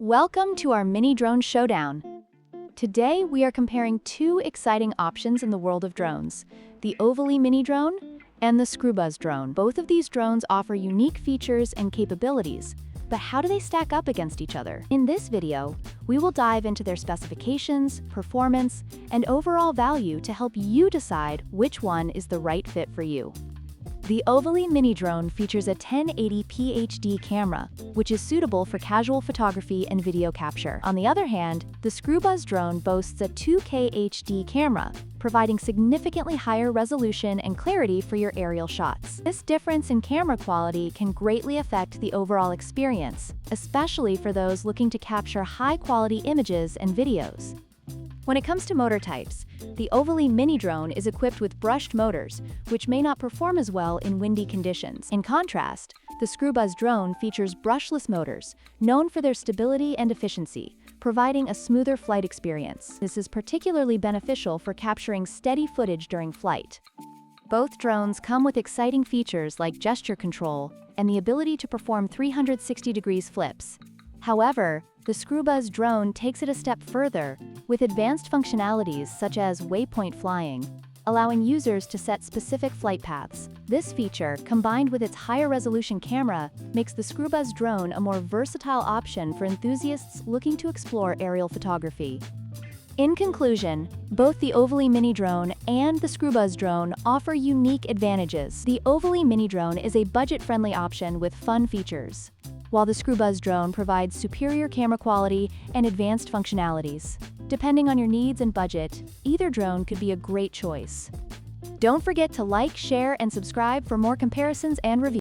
Welcome to our mini drone showdown. Today we are comparing two exciting options in the world of drones, the Ovally mini drone and the Screwbuzz drone. Both of these drones offer unique features and capabilities, but how do they stack up against each other? In this video, we will dive into their specifications, performance, and overall value to help you decide which one is the right fit for you. The Ovally mini drone features a 1080p HD camera, which is suitable for casual photography and video capture. On the other hand, the Screwbuzz drone boasts a 2K HD camera, providing significantly higher resolution and clarity for your aerial shots. This difference in camera quality can greatly affect the overall experience, especially for those looking to capture high-quality images and videos. When it comes to motor types, the Ovally mini drone is equipped with brushed motors, which may not perform as well in windy conditions. In contrast, the Screwbuzz drone features brushless motors, known for their stability and efficiency, providing a smoother flight experience. This is particularly beneficial for capturing steady footage during flight. Both drones come with exciting features like gesture control and the ability to perform 360-degree flips. However, the Screwbuzz drone takes it a step further, with advanced functionalities such as waypoint flying, allowing users to set specific flight paths. This feature, combined with its higher resolution camera, makes the Screwbuzz drone a more versatile option for enthusiasts looking to explore aerial photography. In conclusion, both the Ovally mini drone and the Screwbuzz drone offer unique advantages. The Ovally mini drone is a budget-friendly option with fun features, while the Screwbuzz drone provides superior camera quality and advanced functionalities. Depending on your needs and budget, either drone could be a great choice. Don't forget to like, share, and subscribe for more comparisons and reviews.